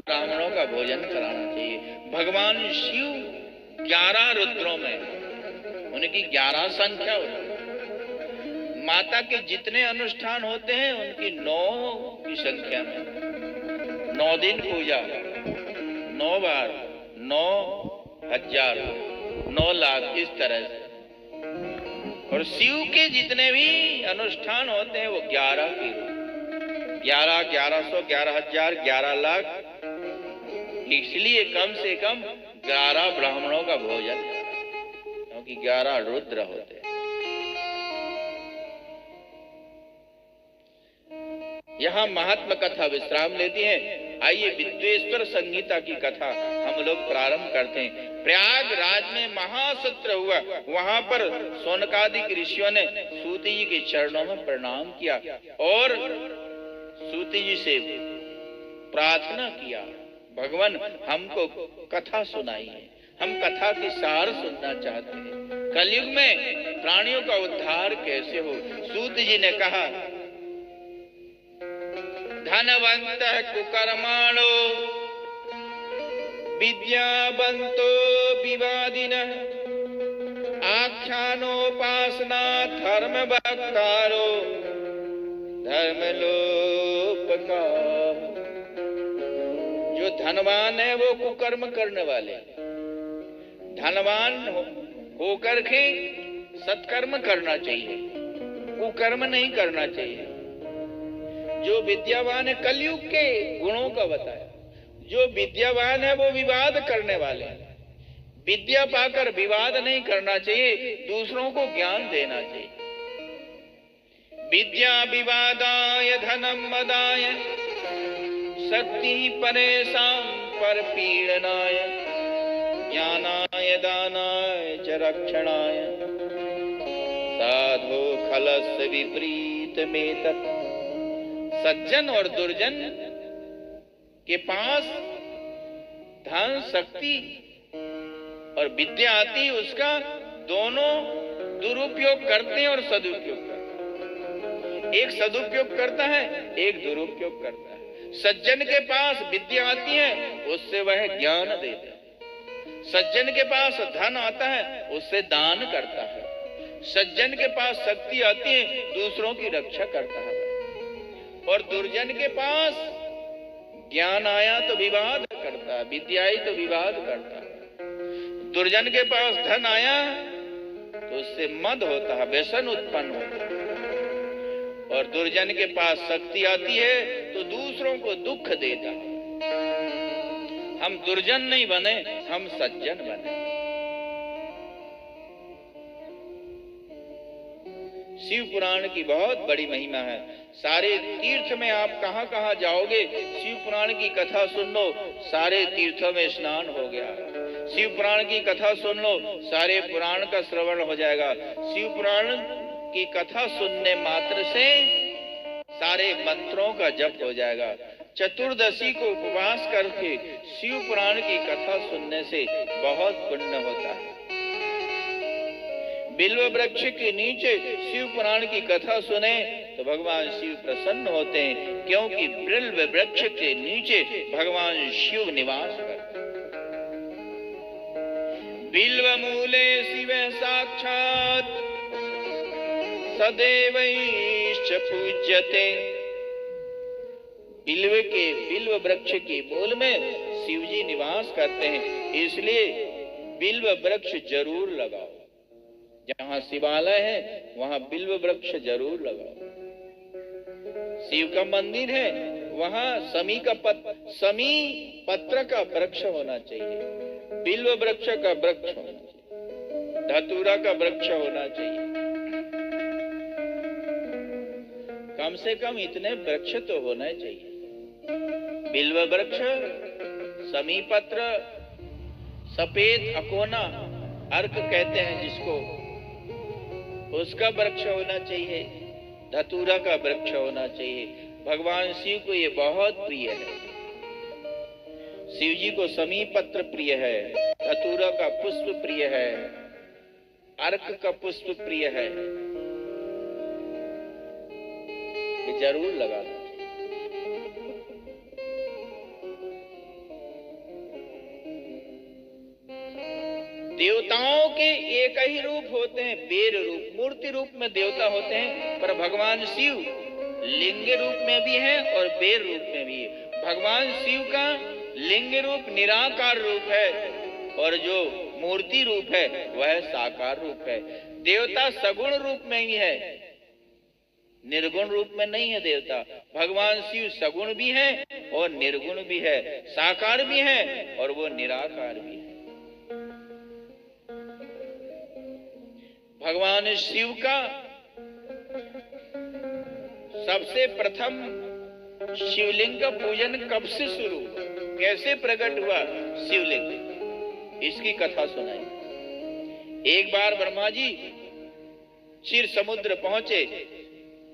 ब्राह्मणों का भोजन कराना चाहिए। भगवान शिव 11 रुद्रों में उनकी 11 संख्या होती है। माता के जितने अनुष्ठान होते हैं उनकी 9 की संख्या में। 9 दिन पूजा, 9 बार, 9,000, 9 लाख, इस तरह से। और शिव के जितने भी अनुष्ठान होते हैं वो 11 की रूप, 11, 1100, 11,000, 11 लाख। इसलिए कम से कम 11 ब्राह्मणों का भोजन, क्योंकि 11 रुद्र होते हैं। यहाँ महात्मा कथा विश्राम लेती है। आइए विद्वेश्वर संहिता की कथा हम लोग प्रारंभ करते हैं। प्रयागराज में महासत्र हुआ, वहां पर शौनकादिक ऋषियों ने सूति जी के चरणों में प्रणाम किया और सूति जी से प्रार्थना किया, भगवान हमको कथा सुनाइए, हम कथा की सार सुनना चाहते हैं। कलयुग में प्राणियों का उद्धार कैसे हो। सूत जी ने कहा, धनवंत कुकर्माणो विद्यावंतो विवादिनः आख्यानोपासना धर्म भक्तारो धर्मलोपका। जो धनवान है वो कुकर्म करने वाले, धनवान होकर के सत्कर्म करना चाहिए, कुकर्म नहीं करना चाहिए। जो विद्यावान है, कलयुग के गुणों का बताया, जो विद्यावान है वो विवाद करने वाले हैं। विद्या पाकर विवाद नहीं करना चाहिए, दूसरों को ज्ञान देना चाहिए। विद्या विवादाय धनम मदाय शक्ति परेशान पर पीड़नाय ज्ञानाय दानाय च रक्षणाय साधु खलस विपरीत में तत्। सज्जन और दुर्जन के पास धन, शक्ति और विद्या आती, उसका दोनों दुरुपयोग करते हैं और सदुपयोग करते हैं। एक सदुपयोग करता है, एक दुरुपयोग करता है। सज्जन के पास विद्या आती है, उससे वह ज्ञान देता है। सज्जन के पास धन आता है, उससे दान करता है। सज्जन के पास शक्ति आती है, दूसरों की रक्षा करता है। और दुर्जन के पास ज्ञान आया तो विवाद करता है, विद्या आई तो विवाद करता है। दुर्जन के पास धन आया तो उससे मद होता है, व्यसन उत्पन्न होता है। और दुर्जन के पास शक्ति आती है तो दूसरों को दुख देता है। हम दुर्जन नहीं बने, हम सज्जन बने। शिव पुराण की बहुत बड़ी महिमा है। सारे तीर्थ में आप कहां कहां जाओगे, शिव पुराण की कथा सुन लो, सारे तीर्थों में स्नान हो गया। शिव पुराण की कथा सुन लो, सारे पुराण का श्रवण हो जाएगा। शिव पुराण की कथा सुनने मात्र से सारे मंत्रों का जप हो जाएगा। चतुर्दशी को उपवास करके शिव पुराण की कथा सुनने से बहुत पुण्य होता है। बिल्व वृक्ष के नीचे शिव पुराण की कथा सुने तो भगवान शिव प्रसन्न होते हैं, क्योंकि बिल्व वृक्ष के नीचे भगवान शिव निवास करते हैं। बिल्व मूले शिव साक्षात सदैवैश्च पूज्यते। बिल्व वृक्ष के मूल में शिव जी निवास करते हैं, इसलिए बिल्व वृक्ष जरूर लगाओ। जहां शिवालय है वहां बिल्व वृक्ष जरूर लगाओ। शिव का मंदिर है वहां समी पत्र का वृक्ष होना चाहिए, बिल्व वृक्ष का वृक्ष होना चाहिए, धतूरा का वृक्ष होना चाहिए। कम से कम इतने वृक्ष तो होना चाहिए। बिल्व वृक्ष, समी पत्र, सफेद अकोना, अर्क कहते हैं जिसको, उसका वृक्ष होना चाहिए, धतूरा का वृक्ष होना चाहिए। भगवान शिव को ये बहुत प्रिय है। शिव जी को समी पत्र प्रिय है, धतूरा का पुष्प प्रिय है, अर्क का पुष्प प्रिय है। ये जरूर लगाना चाहिए। देवताओं के एक ही रूप होते हैं, बेर रूप, मूर्ति रूप में देवता होते हैं, पर भगवान शिव लिंग रूप में भी है और बेर रूप में भी है। भगवान शिव का लिंग रूप निराकार रूप है और जो मूर्ति रूप है वह साकार रूप है। देवता सगुण रूप में ही है, निर्गुण रूप में नहीं है देवता। भगवान शिव सगुण भी है और निर्गुण भी है, साकार भी है और वो निराकार भी है। भगवान शिव का सबसे प्रथम शिवलिंग का पूजन कब से शुरू, कैसे प्रकट हुआ शिवलिंग, इसकी कथा सुनाई। एक बार ब्रह्मा जी क्षीर समुद्र पहुंचे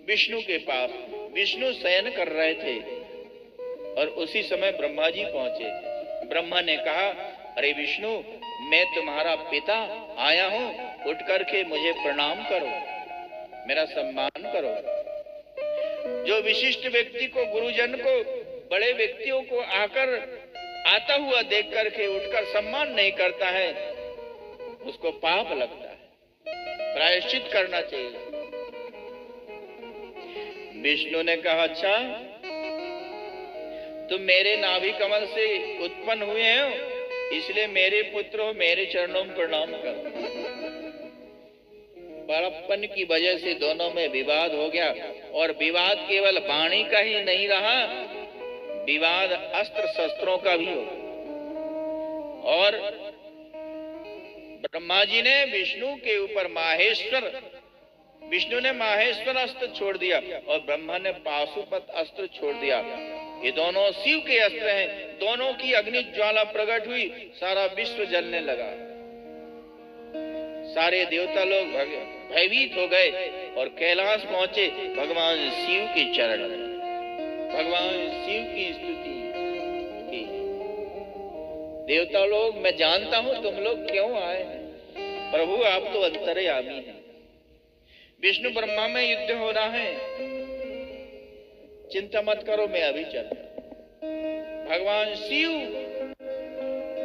विष्णु के पास। विष्णु शयन कर रहे थे और उसी समय ब्रह्मा जी पहुंचे। ब्रह्मा ने कहा, अरे विष्णु, मैं तुम्हारा पिता आया हूं, उठ करके मुझे प्रणाम करो, मेरा सम्मान करो। जो विशिष्ट व्यक्ति को, गुरुजन को, बड़े व्यक्तियों को आकर आता हुआ देख करके उठकर सम्मान नहीं करता है, उसको पाप लगता है, प्रायश्चित करना चाहिए। विष्णु ने कहा, अच्छा तुम मेरे नाभि कमल से उत्पन्न हुए हो, इसलिए मेरे पुत्र हो, मेरे चरणों में प्रणाम करो। बड़प्पन की वजह से दोनों में विवाद हो गया और विवाद केवल वाणी का ही नहीं रहा, विवाद अस्त्र शस्त्रों का भी हो। और ब्रह्मा जी ने विष्णु के ऊपर माहेश्वर, विष्णु ने माहेश्वर अस्त्र छोड़ दिया और ब्रह्मा ने पाशुपत अस्त्र छोड़ दिया। ये दोनों शिव के अस्त्र हैं। दोनों की अग्नि ज्वाला प्रकट हुई, सारा विश्व जलने लगा। सारे देवता लोग भयभीत हो गए और कैलाश पहुंचे भगवान शिव के चरण में, भगवान शिव की स्तुति की। देवता लोग, मैं जानता हूं तुम लोग क्यों आए हैं, प्रभु आप तो अंतर्यामी हैं। विष्णु ब्रह्मा में युद्ध हो रहा है, चिंता मत करो, मैं अभी चल रहा। भगवान शिव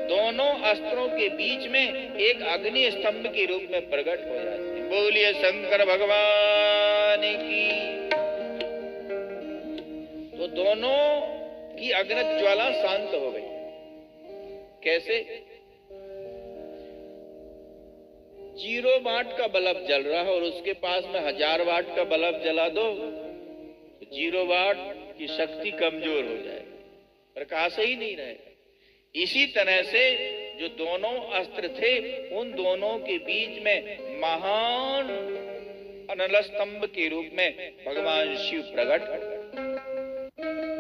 दोनों अस्त्रों के बीच में एक अग्नि स्तंभ के रूप में प्रकट हो जाते हैं। बोलिए शंकर भगवान की। तो दोनों की अग्नि ज्वाला शांत हो गई। कैसे? 0 वाट का बल्ब जल रहा है और उसके पास में 1000 वाट का बल्ब जला दो, 0 वाट की शक्ति कमजोर हो जाएगी, प्रकाश ही नहीं रहेगा। इसी तरह से जो दोनों अस्त्र थे, उन दोनों के बीच में महान अनल स्तंभ के रूप में भगवान शिव प्रकट हो गए।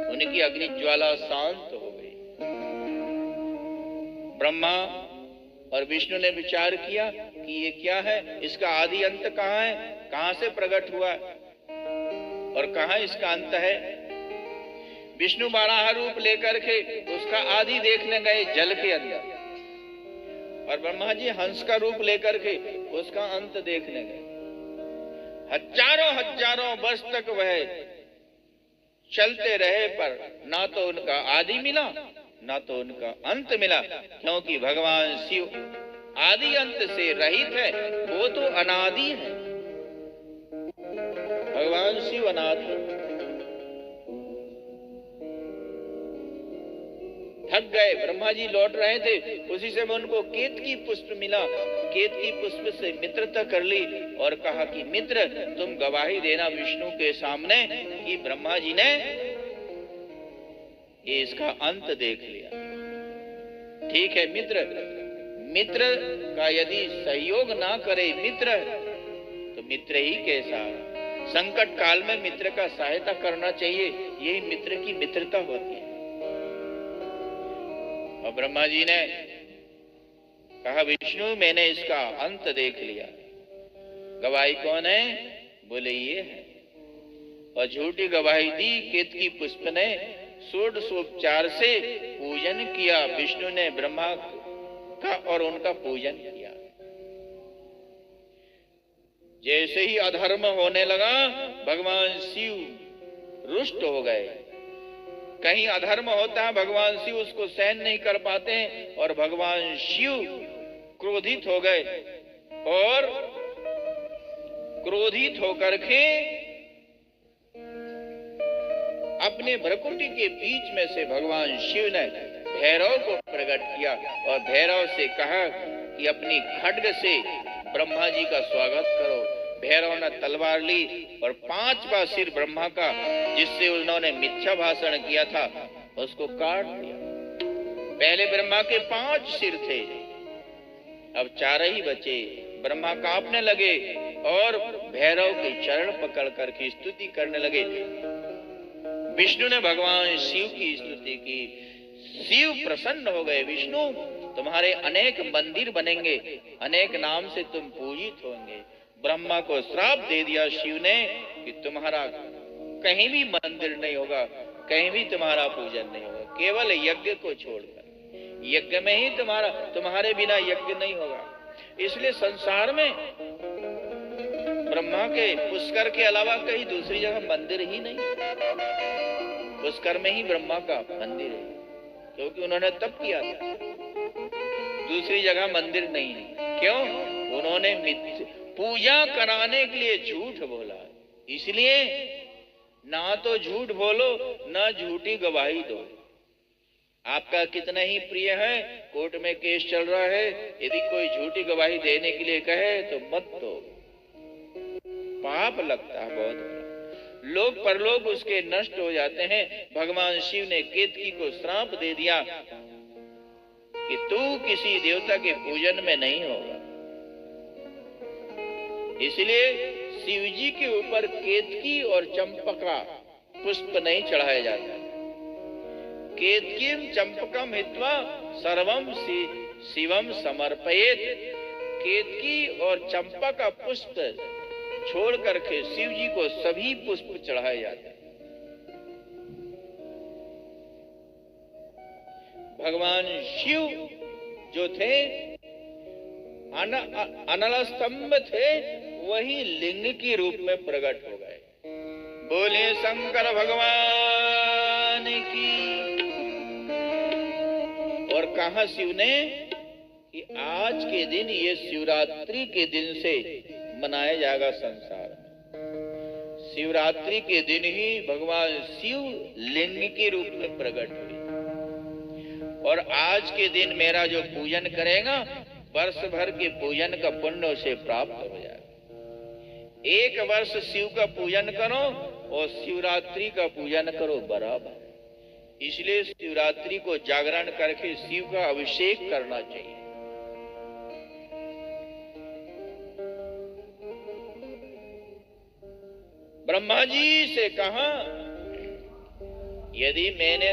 उनकी अग्नि ज्वाला शांत हो गई। ब्रह्मा और विष्णु ने विचार किया कि ये क्या है, इसका आदि अंत कहाँ है, कहां से प्रकट हुआ और कहां इसका अंत है। विष्णु बारह रूप लेकर के उसका आदि देखने गए जल के अंदर, और ब्रह्मा जी हंस का रूप लेकर के उसका अंत देखने गए। हजारों वर्ष तक वह चलते रहे, पर ना तो उनका आदि मिला ना तो उनका अंत मिला, क्योंकि भगवान शिव आदि अंत से रहित है, वो तो अनादि है। भगवान शिव अनादि। थक गए, ब्रह्मा जी लौट रहे थे, उसी समय उनको केतकी पुष्प मिला। केतकी पुष्प से मित्रता कर ली और कहा कि मित्र, तुम गवाही देना विष्णु के सामने कि ब्रह्मा जी ने ये इसका अंत देख लिया। ठीक है मित्र, मित्र का यदि सहयोग ना करे मित्र, तो मित्र ही कैसा। संकट काल में मित्र का सहायता करना चाहिए, यही मित्र की मित्रता होती है। और ब्रह्मा जी ने कहा, विष्णु मैंने इसका अंत देख लिया। गवाही कौन है? बोले ये है। और झूठी गवाही दी। केतकी पुष्प ने षोडशोपचार से पूजन किया। विष्णु ने ब्रह्मा का और उनका पूजन किया। जैसे ही अधर्म होने लगा, भगवान शिव रुष्ट हो गए। कहीं अधर्म होता है, भगवान शिव उसको सहन नहीं कर पाते हैं और भगवान शिव क्रोधित हो गए और क्रोधित होकर के अपने भ्रकुटी के बीच में से भगवान शिव ने भैरव को प्रकट किया और भैरव से कहा कि अपनी खड्ग से ब्रह्मा जी का स्वागत करो। भैरव ने तलवार ली और 5वां सिर ब्रह्मा का, जिससे उन्होंने मिथ्या भाषण किया था, उसको काट दिया। पहले ब्रह्मा के 5 सिर थे, अब 4 ही बचे। ब्रह्मा कांपने लगे और भैरव के चरण पकड़ करके स्तुति करने लगे। विष्णु ने भगवान शिव की स्तुति की। शिव प्रसन्न हो गए। विष्णु, तुम्हारे अनेक मंदिर बनेंगे, अनेक नाम से तुम पूजित होंगे। ब्रह्मा को श्राप दे दिया शिव ने कि तुम्हारा कहीं भी मंदिर नहीं होगा, कहीं भी तुम्हारा पूजन नहीं होगा, केवल यज्ञ को छोड़कर। यज्ञ में ही तुम्हारे बिना यज्ञ नहीं होगा। इसलिए संसार में ब्रह्मा के पुष्कर के अलावा कहीं दूसरी जगह मंदिर ही नहीं। पुष्कर में ही ब्रह्मा का मंदिर है, क्योंकि उन्होंने तप किया था। दूसरी जगह मंदिर नहीं है। क्यों? उन्होंने पूजा कराने के लिए झूठ बोला। इसलिए ना तो झूठ बोलो, ना झूठी गवाही दो। आपका कितना ही प्रिय है, कोर्ट में केस चल रहा है, यदि कोई झूठी गवाही देने के लिए कहे तो मत दो, पाप लगता है बहुत। लोग परलोक उसके नष्ट हो जाते हैं। भगवान शिव ने केतकी को श्राप दे दिया कि तू किसी देवता के पूजन में नहीं होगा। इसलिए शिव जी के ऊपर केतकी और चंपका पुष्प नहीं चढ़ाया जाता। केतकीम चंपकम हित्वा सर्वम शिवम समर्पयेत। केतकी और चंपा का पुष्प छोड़ करके शिव जी को सभी पुष्प चढ़ाए जाते हैं। भगवान शिव जो थे अनल स्तंभ थे, वही लिंग के रूप में प्रकट हो गए। बोले शंकर भगवान की। और कहा शिव ने कि आज के दिन, ये शिवरात्रि के दिन से मनाया जाएगा संसार में। शिवरात्रि के दिन ही भगवान शिव लिंग के रूप में प्रकट हुए। और आज के दिन मेरा जो पूजन करेगा, वर्ष भर के पूजन का पुण्य उसे प्राप्त हो जाएगा। 1 वर्ष शिव का पूजन करो और शिवरात्रि का पूजन करो बराबर। इसलिए शिवरात्रि को जागरण करके शिव का अभिषेक करना चाहिए। ब्रह्मा जी से कहा, यदि मैंने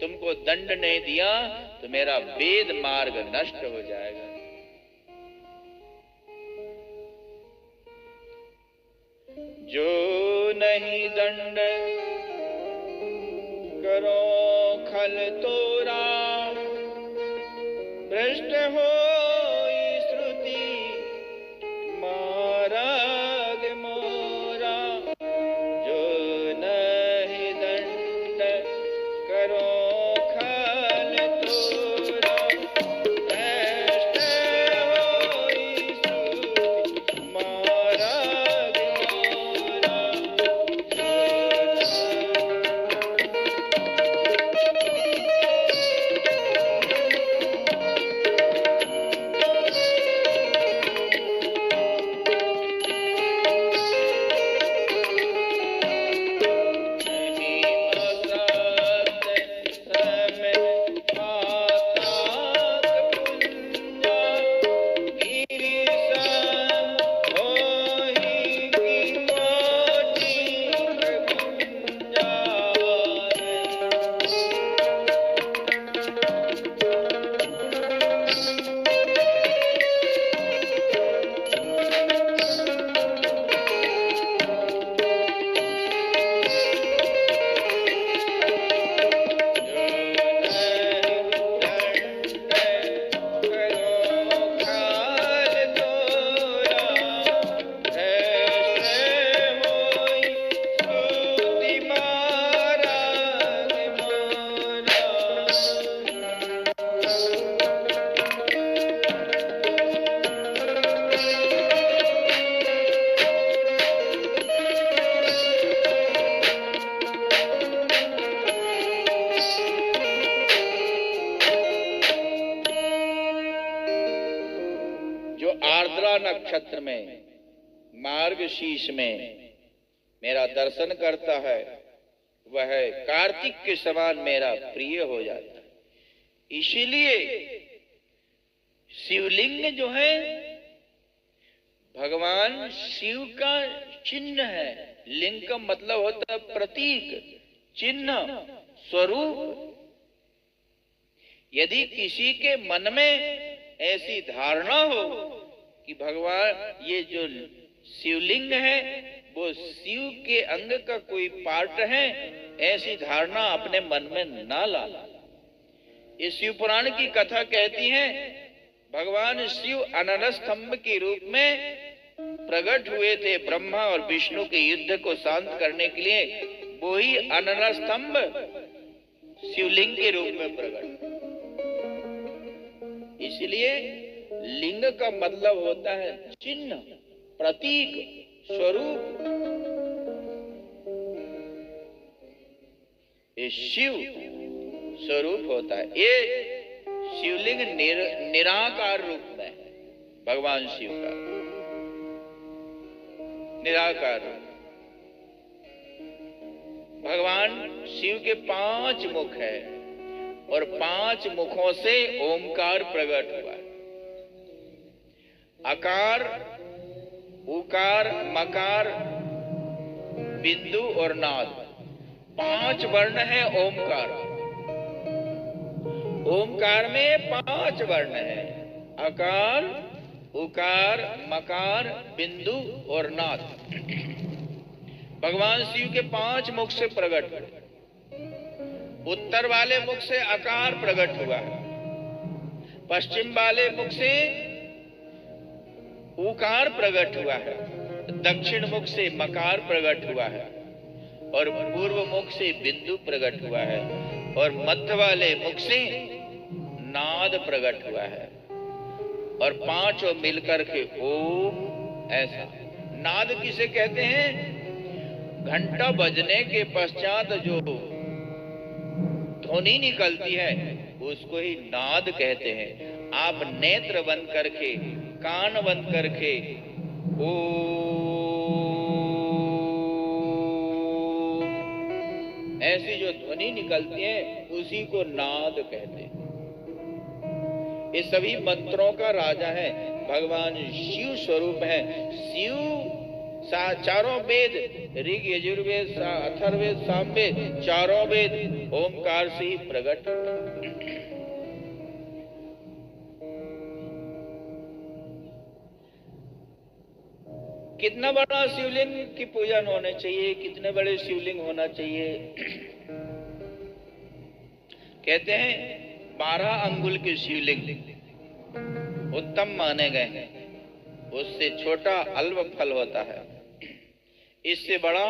तुमको दंड नहीं दिया तो मेरा वेद मार्ग नष्ट हो जाएगा। जो नहीं दंड करो खल तोरा, भ्रष्ट हो श्रुति मार्ग मोरा। जो नहीं दंड करो खल तोरा, भ्रष्ट हो श्रुति मार्ग मोरा। नक्षत्र में, मार्गशीर्ष में मेरा दर्शन करता है, वह कार्तिक के समान मेरा प्रिय हो जाता है। इसीलिए शिवलिंग जो है भगवान शिव का चिन्ह है। लिंग का मतलब होता है प्रतीक, चिन्ह, स्वरूप। यदि किसी के मन में ऐसी धारणा हो कि भगवान ये जो शिवलिंग है वो शिव के अंग का कोई पार्ट है, ऐसी धारणा अपने मन में ना ला। इस शिव पुराण की कथा कहती है भगवान शिव अनल स्तंभ के रूप में प्रकट हुए थे ब्रह्मा और विष्णु के युद्ध को शांत करने के लिए। वही अनल स्तंभ शिवलिंग के रूप में प्रकट। इसलिए लिंग का मतलब होता है चिन्ह, प्रतीक, स्वरूप। ये शिव स्वरूप होता है। ये शिवलिंग निराकार रूप में है भगवान शिव का, निराकार रूप। भगवान शिव के 5 मुख है और 5 मुखों से ओमकार प्रकट हुआ है। अकार, उकार, मकार, बिंदु और नाद, 5 वर्ण है ओमकार। ओमकार में 5 वर्ण है, अकार, उकार, मकार, बिंदु और नाद। भगवान शिव के 5 मुख से प्रकट हुए। उत्तर वाले मुख से अकार प्रकट हुआ है, पश्चिम वाले मुख से उकार प्रकट हुआ है, दक्षिण मुख से मकार प्रकट हुआ है और पूर्व मुख से बिंदु प्रकट हुआ है और मध्य वाले मुख से नाद प्रकट हुआ है और 5 मिलकर के ओम। ऐसा नाद किसे कहते हैं? घंटा बजने के पश्चात जो ध्वनि निकलती है उसको ही नाद कहते हैं। आप नेत्र बंद करके, कान बंद करके ओ ऐसी जो ध्वनि निकलती है उसी को नाद कहते हैं। ये सभी मंत्रों का राजा है, भगवान शिव स्वरूप है। शिव चारों वेद, ऋग, यजुर्वेद, अथर्ववेद, सामवेद, चारों वेद ओमकार से ही प्रकट। कितना बड़ा शिवलिंग की पूजन होने चाहिए, कितने बड़े शिवलिंग होना चाहिए? कहते हैं 12 अंगुल के शिवलिंग उत्तम माने गए हैं। उससे छोटा अल्प फल होता है, इससे बड़ा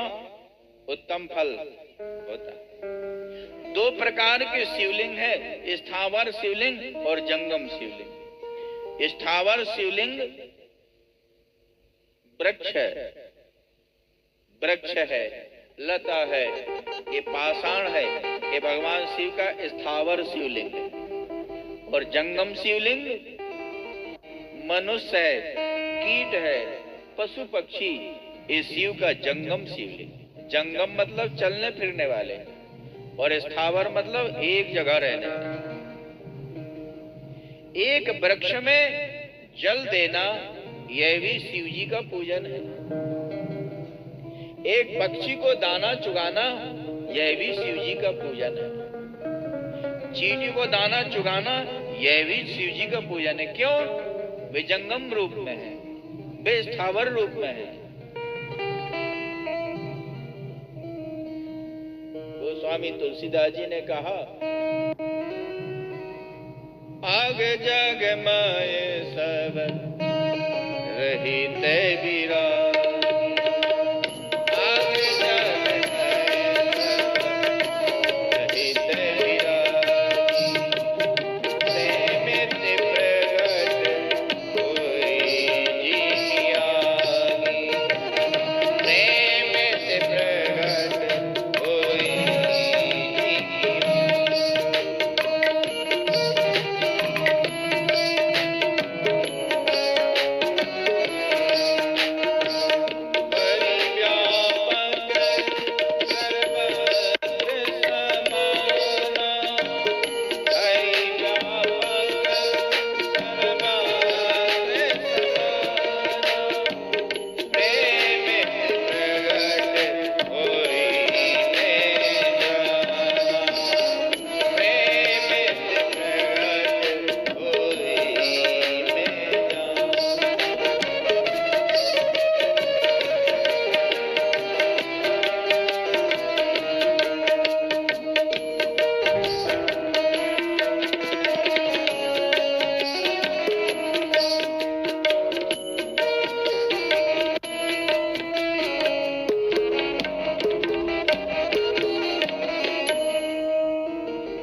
उत्तम फल होता है। 2 प्रकार के शिवलिंग है, स्थावर शिवलिंग और जंगम शिवलिंग। स्थावर शिवलिंग वृक्ष है, लता है, ये पाषाण है, ये भगवान शिव का स्थावर शिवलिंग है। और जंगम शिवलिंग मनुष्य है, कीट है, पशु पक्षी, ये शिव का जंगम शिवलिंग। जंगम मतलब चलने फिरने वाले और स्थावर मतलब एक जगह रहने। एक वृक्ष में जल देना यह भी शिव जी का पूजन है। एक पक्षी को दाना चुगाना यह भी शिव जी का पूजन है। चींटी को दाना चुगाना यह भी शिव जी का पूजन है। क्यों? वे जंगम रूप में है, वे स्थावर रूप में है। तो स्वामी तुलसीदास जी ने कहा, आग जग माए सब रहिते विरागी, आग जग रहिते विरागी, प्रेम से प्रगट कोई जी आगी, प्रेम से प्रगट कोई जी।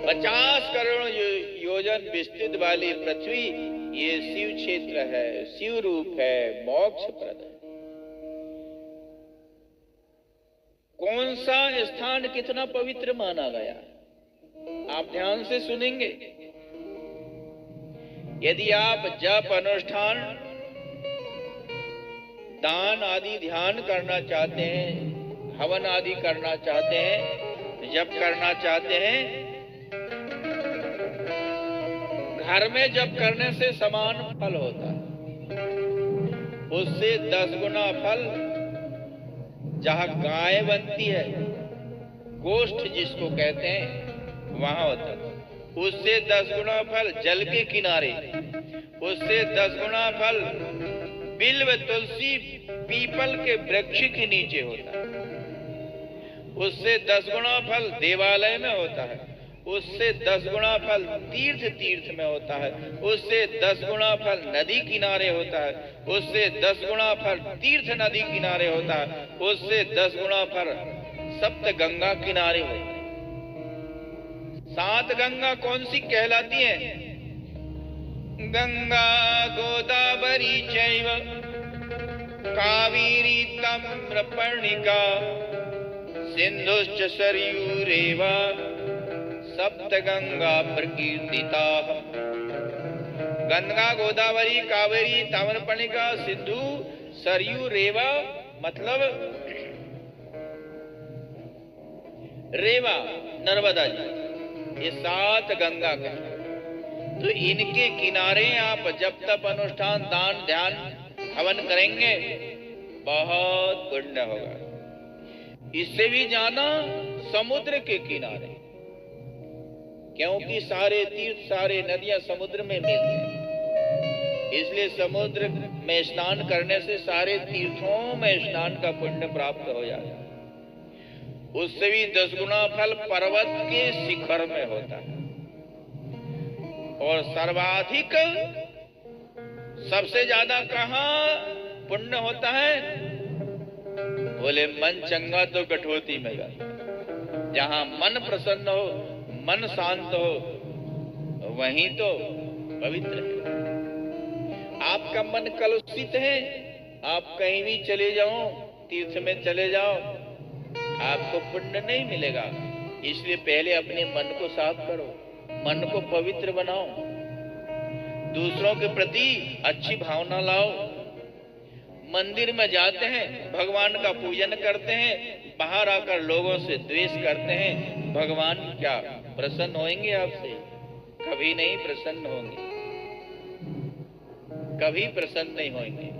50 करोड़ योजन विस्तृत वाली पृथ्वी ये शिव क्षेत्र है, शिव रूप है, मोक्ष प्रद है। कौन सा स्थान कितना पवित्र माना गया, आप ध्यान से सुनेंगे। यदि आप जप अनुष्ठान दान आदि ध्यान करना चाहते हैं, हवन आदि करना चाहते हैं, जप करना चाहते हैं, घर में जप करने से समान फल होता है, उससे 10 गुना फल जहां गाय बनती है, गोष्ठ जिसको कहते हैं, वहां होता है। उससे 10 गुना फल जल के किनारे, उससे 10 गुना फल बिल्व तुलसी पीपल के वृक्ष के नीचे होता है, उससे 10 गुना फल देवालय में होता है, उससे 10 गुना फल तीर्थ में होता है, उससे 10 गुना फल नदी किनारे होता है, उससे 10 गुना फल तीर्थ नदी किनारे होता है, उससे 10 गुना फल सप्त गंगा किनारे होता है। 7 गंगा कौन सी कहलाती है? गंगा गोदावरी चैव कावेरी ताम्रपर्णिका सिंधुश्च सरयूरेव सप्त गंगा प्रकीर्तिता। गंगा गोदावरी कावेरी ताम्रपर्णिका सिंधु सरयू रेवा, मतलब रेवा नर्मदा जी, ये 7 गंगा का। तो इनके किनारे आप जब तप अनुष्ठान दान ध्यान हवन करेंगे, बहुत पुण्य होगा। इससे भी ज्यादा समुद्र के किनारे, क्योंकि सारे तीर्थ सारे नदियां समुद्र में मिलते हैं, इसलिए समुद्र में स्नान करने से सारे तीर्थों में स्नान का पुण्य प्राप्त हो जाता है। उससे भी 10 गुना फल पर्वत के शिखर में होता है। और सर्वाधिक सबसे ज्यादा कहाँ पुण्य होता है? बोले मन चंगा तो कठौती में जाता है। जहां मन प्रसन्न हो, मन शांत हो, वहीं तो पवित्र है। आपका मन कलुषित है, आप कहीं भी चले जाओ, तीर्थ में चले जाओ, आपको पुण्य नहीं मिलेगा। इसलिए पहले अपने मन को साफ करो, मन को पवित्र बनाओ, दूसरों के प्रति अच्छी भावना लाओ। मंदिर में जाते हैं, भगवान का पूजन करते हैं, बाहर आकर लोगों से द्वेष करते हैं, भगवान क्या प्रसन्न होंगे आपसे? कभी नहीं प्रसन्न होंगे, कभी प्रसन्न नहीं होंगे।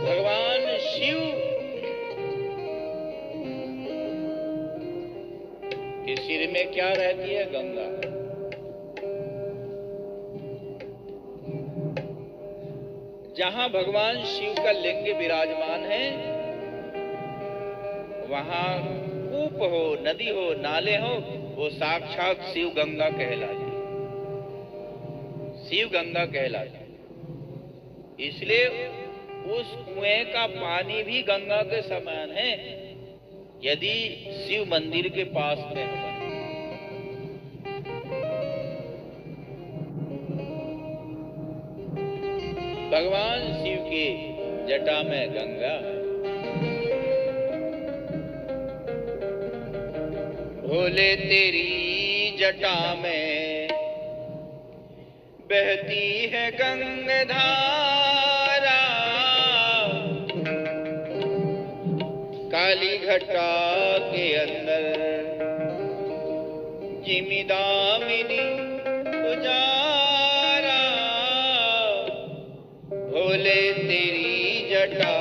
भगवान शिव के सिर में क्या रहती है? गंगा। जहां भगवान शिव का लिंग विराजमान है, वहां कूप हो, नदी हो, नाले हो, वो साक्षात शिव गंगा कहलाती है, शिव गंगा कहलाती है। इसलिए उस कुएं का पानी भी गंगा के समान है, यदि शिव मंदिर के पास में हवन। भगवान शिव के जटा में गंगा, भोले तेरी जटा में बहती है गंगाधारा, काली घटा के अंदर जिमिदामिनी पुजारा, भोले तेरी जटा